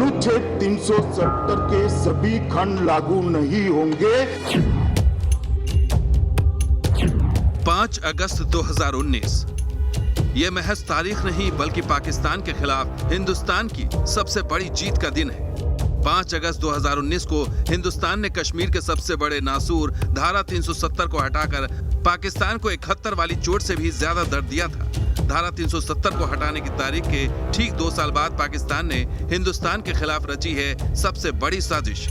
अनुच्छेद 370 के सभी खंड लागू नहीं होंगे। 5 अगस्त 2019 ये महज तारीख नहीं बल्कि पाकिस्तान के खिलाफ हिंदुस्तान की सबसे बड़ी जीत का दिन है। 5 अगस्त 2019 को हिंदुस्तान ने कश्मीर के सबसे बड़े नासूर धारा 370 को हटाकर पाकिस्तान को 71 वाली चोट से भी ज्यादा दर्द दिया था। धारा 370 को हटाने की तारीख के ठीक 2 साल बाद पाकिस्तान ने हिंदुस्तान के खिलाफ रची है सबसे बड़ी साजिश।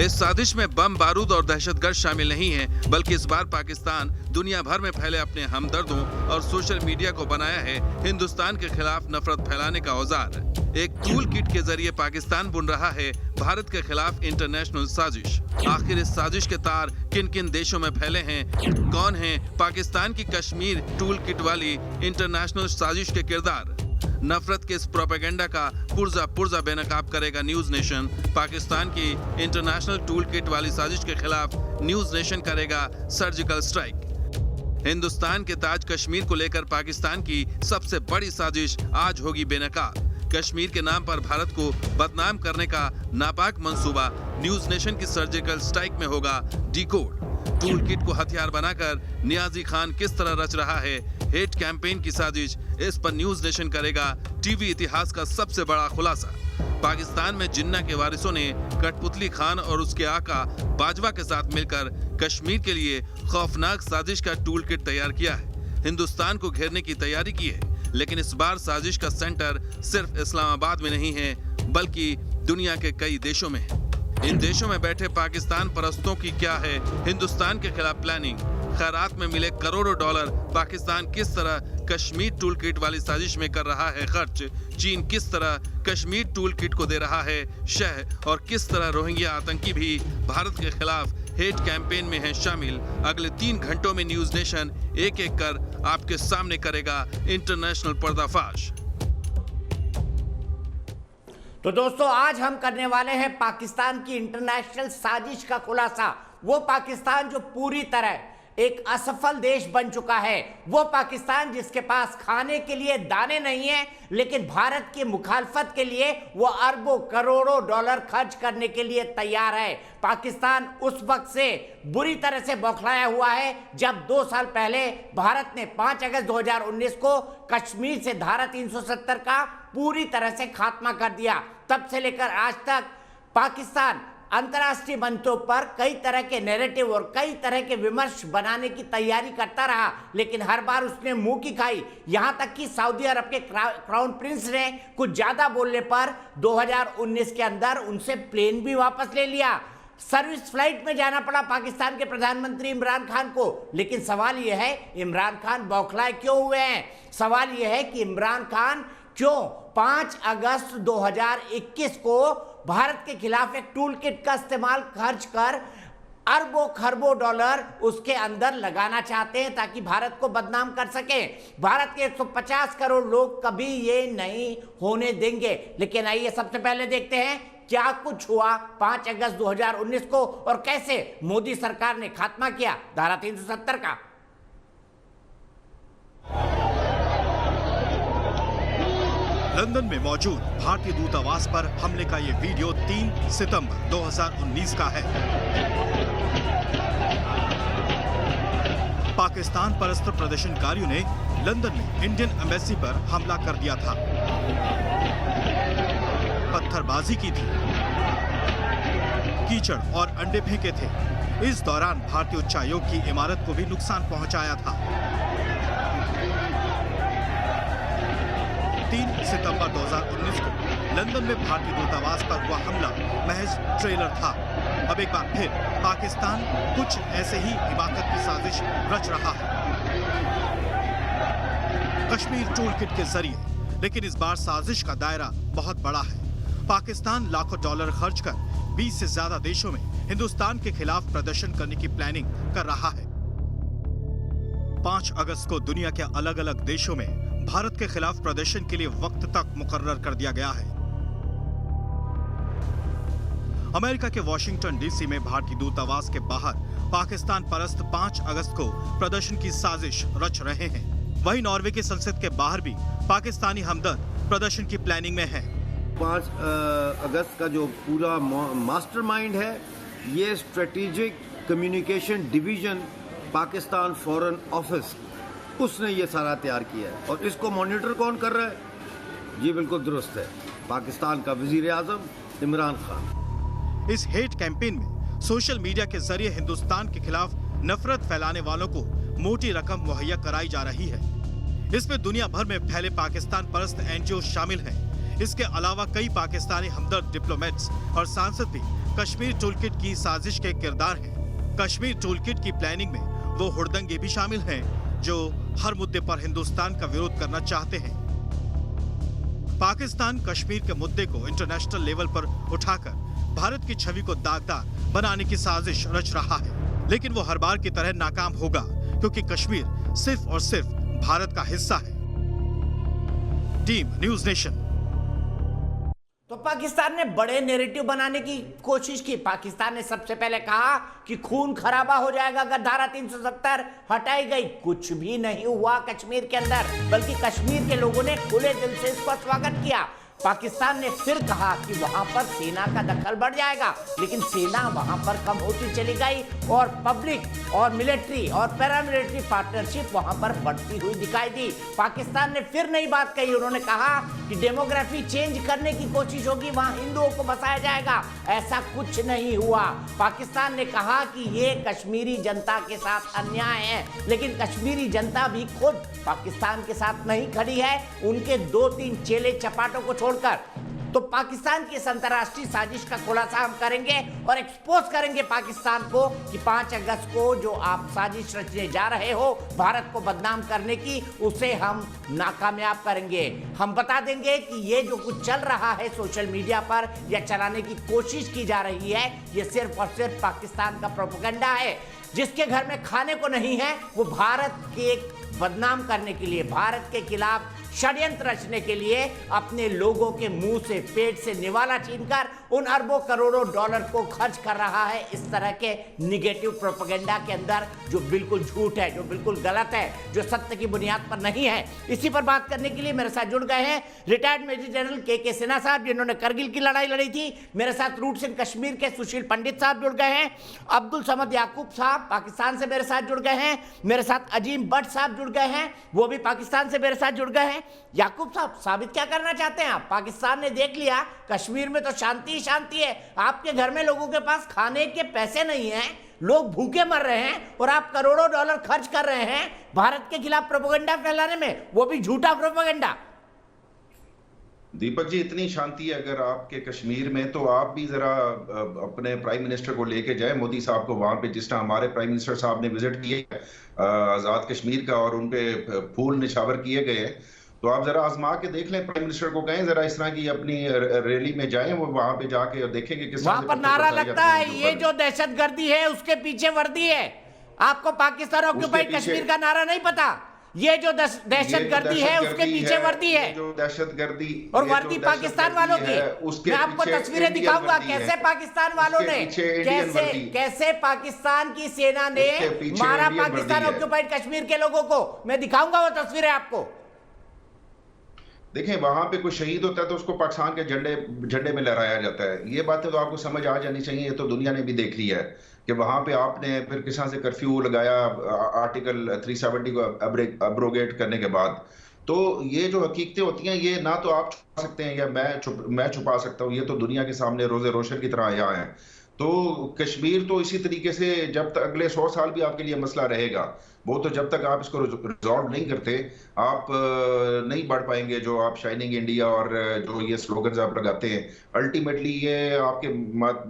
इस साजिश में बम बारूद और दहशतगर्द शामिल नहीं हैं, बल्कि इस बार पाकिस्तान दुनिया भर में फैले अपने हमदर्दों और सोशल मीडिया को बनाया है हिंदुस्तान के खिलाफ नफरत फैलाने का औजार। एक टूल किट के जरिए पाकिस्तान बुन रहा है भारत के खिलाफ इंटरनेशनल साजिश। आखिर इस साजिश के तार किन किन देशों में फैले हैं, कौन है पाकिस्तान की कश्मीर टूल किट वाली इंटरनेशनल साजिश के किरदार। नफरत के इस प्रोपेगेंडा का पुर्जा पुर्जा बेनकाब करेगा न्यूज नेशन। पाकिस्तान की इंटरनेशनल टूल किट वाली साजिश के खिलाफ न्यूज नेशन करेगा सर्जिकल स्ट्राइक। हिंदुस्तान के ताज कश्मीर को लेकर पाकिस्तान की सबसे बड़ी साजिश आज होगी बेनकाब। कश्मीर के नाम पर भारत को बदनाम करने का नापाक मंसूबा न्यूज नेशन की सर्जिकल स्ट्राइक में होगा डिकोड। टूल किट को हथियार बनाकर नियाजी खान किस तरह रच रहा है हेट कैंपेन की साजिश, इस पर न्यूज नेशन करेगा टीवी इतिहास का सबसे बड़ा खुलासा। पाकिस्तान में जिन्ना के वारिसों ने कठपुतली खान और उसके आका बाजवा के साथ मिलकर कश्मीर के लिए खौफनाक साजिश का टूल किट तैयार किया है। हिंदुस्तान को घेरने की तैयारी की है, लेकिन इस बार साजिश का सेंटर सिर्फ इस्लामाबाद में नहीं है बल्कि दुनिया के कई देशों में है। इन देशों में बैठे पाकिस्तान परस्तों की क्या है हिंदुस्तान के खिलाफ प्लानिंग। खैरात में मिले करोड़ों डॉलर पाकिस्तान किस तरह कश्मीर टूल किट वाली साजिश में कर रहा है खर्च। चीन किस तरह कश्मीर टूल किट को दे रहा है शह, और किस तरह रोहिंग्या आतंकी भी भारत के खिलाफ हेट कैंपेन में है शामिल। अगले 3 घंटों में न्यूज नेशन एक एक कर आपके सामने करेगा इंटरनेशनल पर्दाफाश। तो दोस्तों, आज हम करने वाले हैं पाकिस्तान की इंटरनेशनल साजिश का खुलासा। वो पाकिस्तान जो पूरी तरह एक असफल देश बन चुका है, वो पाकिस्तान जिसके पास खाने के लिए दाने नहीं है, लेकिन भारत की मुखालफत के लिए वो अरबों करोड़ों डॉलर खर्च करने के लिए तैयार है। पाकिस्तान उस वक्त से बुरी तरह से बौखलाया हुआ है जब 2 साल पहले भारत ने 5 अगस्त 2019 को कश्मीर से धारा 370 का पूरी तरह से खात्मा कर दिया। तब से लेकर आज तक पाकिस्तान अंतर्राष्ट्रीय मंचों पर कई तरह के नैरेटिव और कई तरह के विमर्श बनाने की तैयारी करता रहा, लेकिन हर बार उसने मुंह की खाई। यहां तक कि सऊदी अरब के क्राउन प्रिंस ने कुछ ज्यादा बोलने पर 2019 के अंदर उनसे प्लेन भी वापस ले लिया। सर्विस फ्लाइट में जाना पड़ा पाकिस्तान के प्रधानमंत्री इमरान खान को। लेकिन सवाल यह है, इमरान खान बौखलाए क्यों हुए हैं? सवाल यह है कि इमरान खान क्यों 5 अगस्त 2021 को भारत के खिलाफ एक टूल किट का इस्तेमाल खर्च कर अरबों खरबों डॉलर उसके अंदर लगाना चाहते हैं ताकि भारत को बदनाम कर सके। भारत के 150 करोड़ लोग कभी ये नहीं होने देंगे। लेकिन आइए सबसे पहले देखते हैं क्या कुछ हुआ 5 अगस्त 2019 को और कैसे मोदी सरकार ने खात्मा किया धारा 370 का। लंदन में मौजूद भारतीय दूतावास पर हमले का ये वीडियो 3 सितंबर 2019 का है। पाकिस्तान परस्त प्रदर्शनकारियों ने लंदन में इंडियन एम्बेसी पर हमला कर दिया था, पत्थरबाजी की थी, कीचड़ और अंडे फेंके थे। इस दौरान भारतीय उच्चायोग की इमारत को भी नुकसान पहुंचाया था। 3 सितंबर 2019 को लंदन में भारतीय दूतावास पर हुआ हमला महज ट्रेलर था। अब एक बार फिर पाकिस्तान कुछ ऐसे ही हिमाकत की साजिश रच रहा है कश्मीर टूल किट के जरिए। लेकिन इस बार साजिश का दायरा बहुत बड़ा है। पाकिस्तान लाखों डॉलर खर्च कर 20 से ज्यादा देशों में हिंदुस्तान के खिलाफ प्रदर्शन करने की प्लानिंग कर रहा है। 5 अगस्त को दुनिया के अलग अलग देशों में भारत के खिलाफ प्रदर्शन के लिए वक्त तक मुकर्रर कर दिया गया है। अमेरिका के वॉशिंगटन डीसी में भारतीय दूतावास के बाहर पाकिस्तान परस्त 5 अगस्त को प्रदर्शन की साजिश रच रहे हैं। वहीं नॉर्वे की संसद के बाहर भी पाकिस्तानी हमदर्द प्रदर्शन की प्लानिंग में है। 5 अगस्त का जो पूरा मास्टरमाइंड है, ये strategic communication division Pakistan foreign office, उसने ये सारा तैयार किया है। और इसको मॉनिटर कौन कर रहा है? जी बिल्कुल दुरुस्त है, पाकिस्तान का वजीर आजम इमरान खान। इस हेट कैंपेन में सोशल मीडिया के जरिए हिंदुस्तान के खिलाफ नफरत फैलाने वालों को मोटी रकम मुहैया कराई जा रही है। इसमें दुनिया भर में फैले पाकिस्तान परस्त एनजीओ शामिल हैं। इसके अलावा कई पाकिस्तानी हमदर्द डिप्लोमेट्स और सांसद भी कश्मीर टूलकिट की साजिश के किरदार हैं। कश्मीर टूलकिट की प्लानिंग में वो हुड़दंगे भी शामिल हैं जो हर मुद्दे पर हिंदुस्तान का विरोध करना चाहते हैं। पाकिस्तान कश्मीर के मुद्दे को इंटरनेशनल लेवल पर उठाकर भारत की छवि को दागदार बनाने की साजिश रच रहा है, लेकिन वो हर बार की तरह नाकाम होगा, क्योंकि कश्मीर सिर्फ और सिर्फ भारत का हिस्सा है। Team news nation. तो पाकिस्तान ने बड़े नैरेटिव बनाने की कोशिश की। पाकिस्तान ने सबसे पहले कहा कि खून खराबा हो जाएगा अगर धारा 370 हटाई गई। कुछ भी नहीं हुआ कश्मीर के अंदर, बल्कि कश्मीर के लोगों ने खुले दिल से इसका स्वागत किया। पाकिस्तान ने फिर कहा कि वहां पर सेना का दखल बढ़ जाएगा, लेकिन सेना वहां पर कम होती चली गई और पब्लिक और मिलिट्री और पैरामिलिट्री पार्टनरशिप वहां पर बढ़ती हुई दिखाई दी। पाकिस्तान ने फिर नई बात कही, उन्होंने कहा कि डेमोग्राफी चेंज करने की कोशिश होगी, वहां हिंदुओं को बसाया जाएगा। ऐसा कुछ नहीं हुआ। पाकिस्तान ने कहा कि ये कश्मीरी जनता के साथ अन्याय है, लेकिन कश्मीरी जनता भी खुद पाकिस्तान के साथ नहीं खड़ी है, उनके 2-3 चेले चपाटों को छोड़कर। तो पाकिस्तान की इस अंतर्राष्ट्रीय साजिश का खुलासा हम करेंगे और एक्सपोज करेंगे पाकिस्तान को कि 5 अगस्त को जो आप साजिश रचने जा रहे हो भारत को बदनाम करने की, उसे हम नाकामयाब करेंगे। हम बता देंगे कि ये जो कुछ चल रहा है सोशल मीडिया पर या चलाने की कोशिश की जा रही है, ये सिर्फ और सिर्फ पाकिस्तान का प्रोपेगेंडा है। जिसके घर में खाने को नहीं है वो भारत के बदनाम करने के लिए, भारत के खिलाफ षड्यंत्र रचने के लिए अपने लोगों के मुंह से, पेट से निवाला छीनकर उन अरबों करोड़ों डॉलर को खर्च कर रहा है इस तरह के निगेटिव प्रोपेगेंडा के अंदर, जो बिल्कुल झूठ है, जो बिल्कुल गलत है, जो सत्य की बुनियाद पर नहीं है। इसी पर बात करने के लिए मेरे साथ जुड़ गए हैं रिटायर्ड मेजर जनरल के सिन्हा साहब, जिन्होंने करगिल की लड़ाई लड़ी थी। मेरे साथ रूट्स इन कश्मीर के सुशील पंडित साहब जुड़ गए हैं। अब्दुल समद याकूब साहब पाकिस्तान से मेरे साथ जुड़ गए हैं। मेरे साथ अजीम भट्ट साहब जुड़ गए हैं, वो भी पाकिस्तान से मेरे साथ जुड़ गए हैं। याकूब साहब, साबित क्या करना चाहते हैं आप? पाकिस्तान ने देख लिया कश्मीर में तो शांति ही शांति है, आपके घर में लोगों के पास खाने के पैसे नहीं हैं, लोग भूखे मर रहे हैं और आप करोड़ों डॉलर खर्च कर रहे हैं भारत के खिलाफ प्रोपेगेंडा फैलाने में, वो भी झूठा प्रोपेगेंडा। दीपक जी, इतनी शांति है अगर आपके कश्मीर में, तो आप भी जरा अपने प्राइम मिनिस्टर को लेके जाए, मोदी साहब को, वहां पे जिस तरह हमारे प्राइम मिनिस्टर साहब ने विजिट किया आजाद कश्मीर का और उनपे फूल निछावर किए गए, तो आप जरा आजमा के देख लें। प्राइम मिनिस्टर को कहें जरा इस तरह की अपनी रैली में जाएं, वो वहां पे जाके और देखेंगे किस वहां पर नारा लगता है ये जो दहशतगर्दी है उसके पीछे वर्दी है। आपको पाकिस्तान ऑक्युपाइड कश्मीर का नारा नहीं पता? ये जो दहशतगर्दी है उसके पीछे वर्दी है, जो दहशतगर्दी और वर्दी पाकिस्तान वालों की। मैं आपको तस्वीरें दिखाऊंगा कैसे पाकिस्तान वालों ने, कैसे पाकिस्तान की सेना ने मारा पाकिस्तान ऑक्युपाइड कश्मीर के लोगों को। मैं दिखाऊंगा वो तस्वीरें आपको। देखें, वहां पे कोई शहीद होता है तो उसको पाकिस्तान के झंडे में लहराया जाता है। ये बातें तो आपको समझ आ जानी चाहिए, ये तो दुनिया ने भी देख लिया है कि वहां पे आपने फिर किस तरह से कर्फ्यू लगाया आर्टिकल 370 को अब्रोगेट करने के बाद। तो ये जो हकीकतें होती हैं, ये ना तो आप छुपा सकते हैं या मैं छुपा सकता हूँ, ये तो दुनिया के सामने रोजे रोशन की तरह आया है। तो कश्मीर तो इसी तरीके से जब तक अगले 100 साल भी आपके लिए मसला रहेगा, वो तो जब तक आप इसको रिजॉल्व नहीं करते आप नहीं बढ़ पाएंगे। जो आप शाइनिंग इंडिया और जो ये स्लोगन्स आप लगाते हैं, अल्टीमेटली ये आपके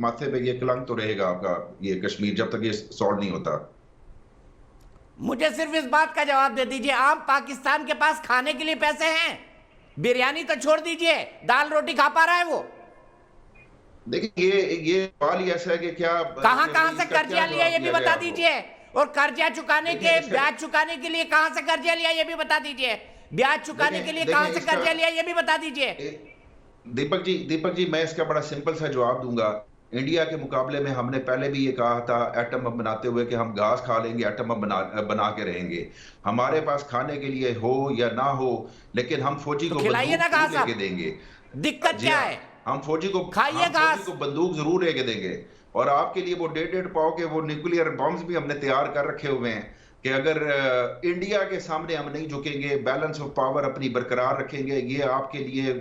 माथे पे ये कलंक तो रहेगा आपका, ये कश्मीर, जब तक ये सॉल्व नहीं होता। मुझे सिर्फ इस बात का जवाब दे दीजिए, आम पाकिस्तान के पास खाने के लिए पैसे हैं? बिरयानी तो छोड़ दीजिए, दाल रोटी खा पा रहा है वो? देखिए, ये सवाल ही ऐसा है कि क्या कहां से कर्जा लिया ये भी बता दीजिए, और कर्जा चुकाने के ब्याज चुकाने के लिए कहां से कर्जा लिया ये भी बता दीजिए, ब्याज चुकाने के लिए कहां से कर्जा लिया ये भी बता दीजिए। दीपक जी, मैं इसका बड़ा सिंपल सा जवाब दूंगा। इंडिया के मुकाबले में हमने पहले भी ये कहा था एटम बम बनाते हुए कि हम घास खा लेंगे, एटम बम बना के रहेंगे। हमारे पास खाने के लिए हो या ना हो, लेकिन हम फौजी को खिलाइए ना घास लेके देंगे। दिक्कत जी क्या हाँ, है? हम फौजी को खाइए हम घास। फौजी को बंदूक जरूर लेके देंगे, और आपके लिए वो 1.5 पाव के वो न्यूक्लियर बॉम्ब्स भी हमने तैयार कर रखे हुए हैं कि अगर इंडिया के सामने हम नहीं झुकेंगे, बैलेंस ऑफ पावर अपनी बरकरार रखेंगे, ये आपके लिए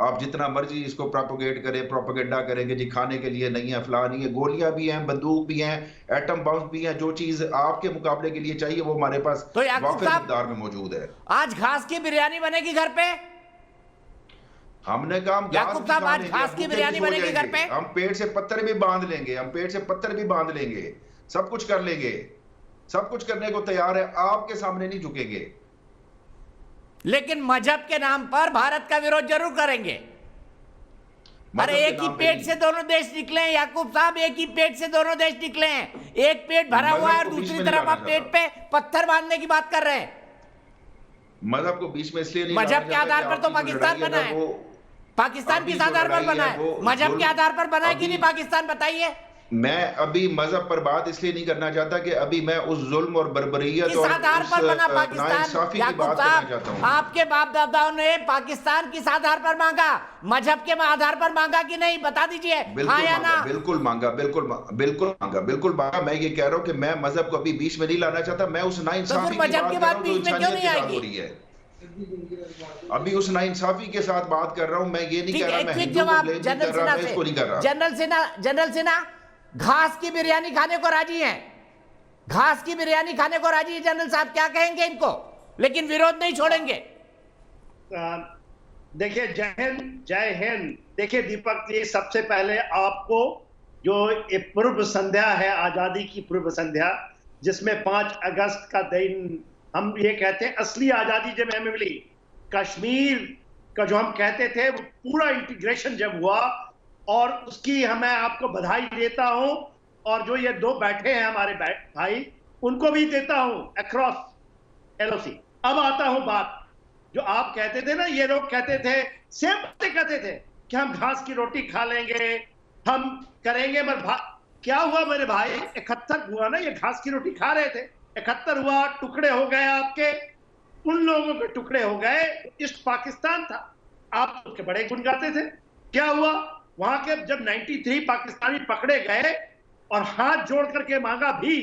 आप जितना मर्जी इसको प्रोपोगेट करें, प्रोपेगेंडा करेंगे जी खाने के लिए नहीं है, फलां नहीं है, गोलियां भी हैं, बंदूक भी हैं, एटम बॉम्ब भी हैं, जो चीज आपके मुकाबले के लिए चाहिए वो हमारे पास तो याकूब वाफिर साहब, मिकदार में मौजूद है। आज घास की बिरयानी बनेगी घर पे? हमने कहा हम याकूब साहब, आज घास की बिरयानी बनेगी घर पे? हम पेट से पत्थर भी बांध लेंगे, हम पेट से पत्थर भी बांध लेंगे, सब कुछ कर लेंगे, सब कुछ करने को तैयार है, आपके सामने नहीं झुकेंगे। लेकिन मजहब के नाम पर भारत का विरोध जरूर करेंगे। अरे एक ही पेट से दोनों देश निकले हैं याकूब साहब, एक ही पेट से दोनों देश निकले हैं। एक पेट भरा हुआ है और दूसरी तरफ आप पेट पे पत्थर बांधने की बात कर रहे हैं। मजहब को बीच में इसलिए नहीं, मजहब के आधार पर तो पाकिस्तान बना है, पाकिस्तान किस आधार पर बना है? मजहब के आधार पर बना है कि नहीं पाकिस्तान, बताइए। मैं अभी मजहब पर बात इसलिए नहीं करना चाहता कि अभी मैं उस जुल्म और बर्बरियत किस और आधार उस पर बना पाकिस्तान? नाइंसाफी की याकूब बात करना साहब, चाहता हूं। आपके बाप दादाओं ने पाकिस्तान किस आधार पर मांगा? मजहब के आधार पर मांगा कि नहीं, बता दीजिए, हाँ या ना? बिल्कुल मांगा, बिल्कुल मांगा। मैं ये कह रहा हूं कि मैं मजहब को अभी बीच में नहीं लाना चाहता, मैं उस नाइंसाफी की मजहब की बात बीच में क्यों नहीं आएगी? अभी उस नाइंसाफी के साथ बात कर रहा हूं, मैं ये नहीं कह रहा, मैं हिंदू को ब्लेम नहीं कर रहा, मैं इसको नहीं कर रहा। जनरल सिन्हा घास की बिरयानी खाने को राजी हैं, घास की बिरयानी खाने को राजी है जनरल साहब, क्या कहेंगे इनको? लेकिन विरोध नहीं छोड़ेंगे। देखिए, जय हिंद। देखिए दीपक जी, सबसे पहले आपको जो ये पूर्व संध्या है, आजादी की पूर्व संध्या, जिसमें 5 अगस्त का दिन हम ये कहते हैं असली आजादी जब हमें मिली, कश्मीर का जो हम कहते थे वो पूरा इंटीग्रेशन जब हुआ, और उसकी मैं आपको बधाई देता हूं, और जो ये 2 बैठे हैं हमारे भाई, उनको भी देता हूं अक्रॉस एलओसी। अब आता हूं बात, जो आप कहते थे ना, ये लोग कहते थे, सेम बातें कहते थे कि हम घास की रोटी खा लेंगे, हम करेंगे, मगर क्या हुआ मेरे भाई? 71 हुआ ना, ये घास की रोटी खा रहे थे, 71 हुआ, टुकड़े हो गए आपके, उन लोगों के टुकड़े हो गए। ईस्ट पाकिस्तान था, आप उसके बड़े गुण गाते थे। क्या हुआ वहां के? जब 93 पाकिस्तानी पकड़े गए और हाथ जोड़ करके मांगा भी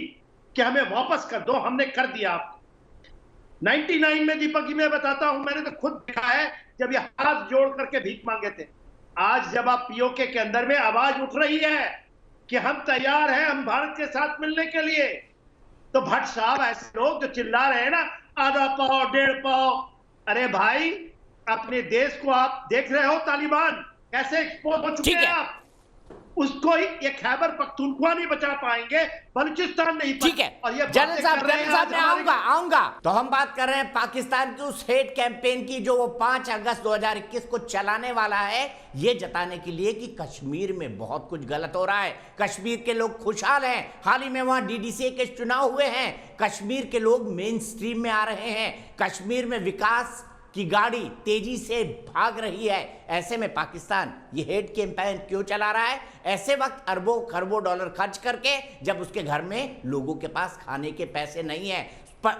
कि हमें वापस कर दो, हमने कर दिया आपको। 99 में दीपक जी मैं बताता हूं, मैंने तो खुद देखा है जब ये हाथ जोड़ करके भीख मांगे थे। आज जब आप पीओके के अंदर में आवाज उठ रही है कि हम तैयार हैं, हम भारत के साथ मिलने के लिए, तो भट्ट साहब ऐसे लोग जो चिल्ला रहे हैं ना, आधा पाव 1.5 पाव, अरे भाई अपने देश को आप देख रहे हो, तालिबान कैसे एक्सपोज हो चुके हैं आप, उसको ये खैबर पख्तूनख्वा नहीं बचा पाएंगे, बलूचिस्तान नहीं। ठीक है, और ये जनरल साहब मैं आऊंगा। तो हम बात कर रहे हैं पाकिस्तान की उस हेट कैंपेन की जो वो 5 अगस्त 2021 को चलाने वाला है, ये जताने के लिए कि कश्मीर में बहुत कुछ गलत हो रहा है, कश्मीर के लोग खुशहाल हैं, हाल ही में वहां डीडीसी के चुनाव हुए हैं, कश्मीर के लोग मेन स्ट्रीम में आ रहे हैं, कश्मीर में विकास की गाड़ी तेजी से भाग रही है। ऐसे में पाकिस्तान ये हेट कैंपेन क्यों चला रहा है? ऐसे वक्त अरबों खरबों डॉलर खर्च करके, जब उसके घर में लोगों के पास खाने के पैसे नहीं है।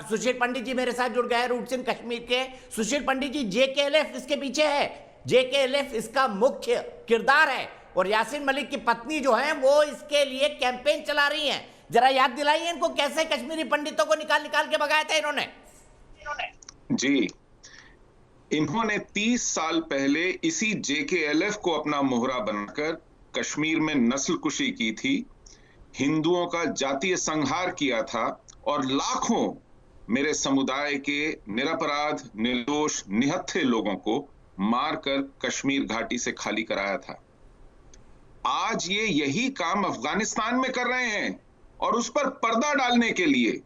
सुशील पंडित जी मेरे साथ जुड़ गए, रूट्स इन कश्मीर के। सुशील पंडित जी, JKLF इसके पीछे है, JKLF इसका मुख्य किरदार है, और यासीन मलिक की पत्नी जो है वो इसके लिए कैंपेन चला रही हैं। जरा याद दिलाइए इनको, कैसे कश्मीरी पंडितों को निकाल के भगाया था इन्होंने? जी, इन्होंने 30 साल पहले इसी JKLF को अपना मोहरा बनाकर कश्मीर में नस्लकुशी की थी, हिंदुओं का जातीय संहार किया था, और लाखों मेरे समुदाय के निरपराध, निर्दोष, निहत्थे लोगों को मारकर कश्मीर घाटी से खाली कराया था। आज ये यही काम अफगानिस्तान में कर रहे हैं, और उस पर पर्दा डालने के लिए,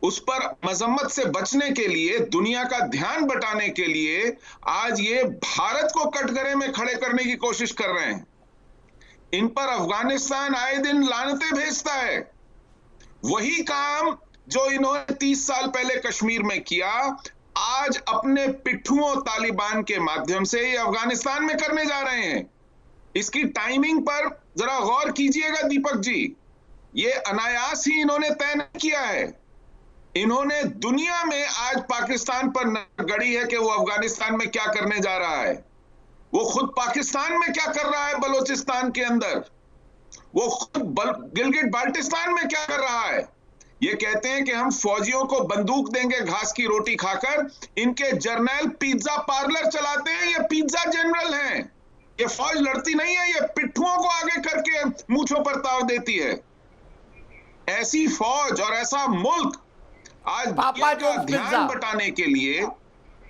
उस पर मजम्मत से बचने के लिए, दुनिया का ध्यान बटाने के लिए आज ये भारत को कटघरे में खड़े करने की कोशिश कर रहे हैं। इन पर अफगानिस्तान आए दिन लानतें भेजता है। वही काम जो इन्होंने 30 साल पहले कश्मीर में किया, आज अपने पिट्ठुओं तालिबान के माध्यम से ये अफगानिस्तान में करने जा रहे हैं। इसकी टाइमिंग पर जरा गौर कीजिएगा दीपक जी, ये अनायास ही इन्होंने तय नहीं किया है। इन्होंने दुनिया में आज पाकिस्तान पर नजर गड़ी है कि वो अफगानिस्तान में क्या करने जा रहा है। वो खुद पाकिस्तान में क्या कर रहा है, बलोचिस्तान के अंदर, वो खुद गिलगिट बाल्टिस्तान में क्या कर रहा है। ये कहते हैं कि हम फौजियों को बंदूक देंगे घास की रोटी खाकर, इनके जर्नल पिज्जा पार्लर चलाते हैं, ये पिज्जा जनरल हैं, ये फौज लड़ती नहीं है, ये पिट्ठुओं को आगे करके मूंछों पर ताव देती है। ऐसी फौज और ऐसा मुल्क आज पापा दुनिया का जो ध्यान बटाने के लिए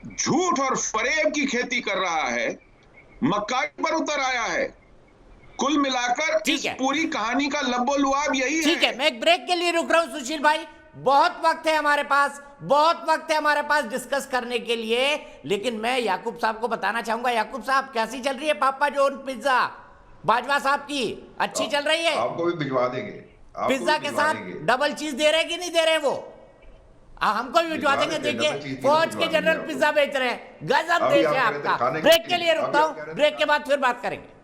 झूठ और फरेब की खेती कर रहा है, मक्कारी पर उतर आया है। कुल मिलाकर इस पूरी कहानी का लब्बो-लुआब यही है। ठीक है, मैं एक ब्रेक के लिए रुक रहा हूं सुशील भाई, बहुत वक्त है हमारे पास, बहुत वक्त है हमारे पास डिस्कस करने के लिए, लेकिन मैं याकूब साहब को बताना चाहूंगा। याकूब साहब, कैसी चल रही है पापा जोन पिज्जा बाजवा साहब की? अच्छी चल रही है? आपको भी भिजवा देंगे, पिज्जा के साथ डबल चीज दे रहे कि नहीं दे रहे वो? हमको भी भिजवा देंगे। देखिए फौज के जनरल पिज्जा बेच रहे हैं, गजब देश है आपका। ब्रेक के लिए रुकता हूं, ब्रेक के बाद फिर बात करेंगे।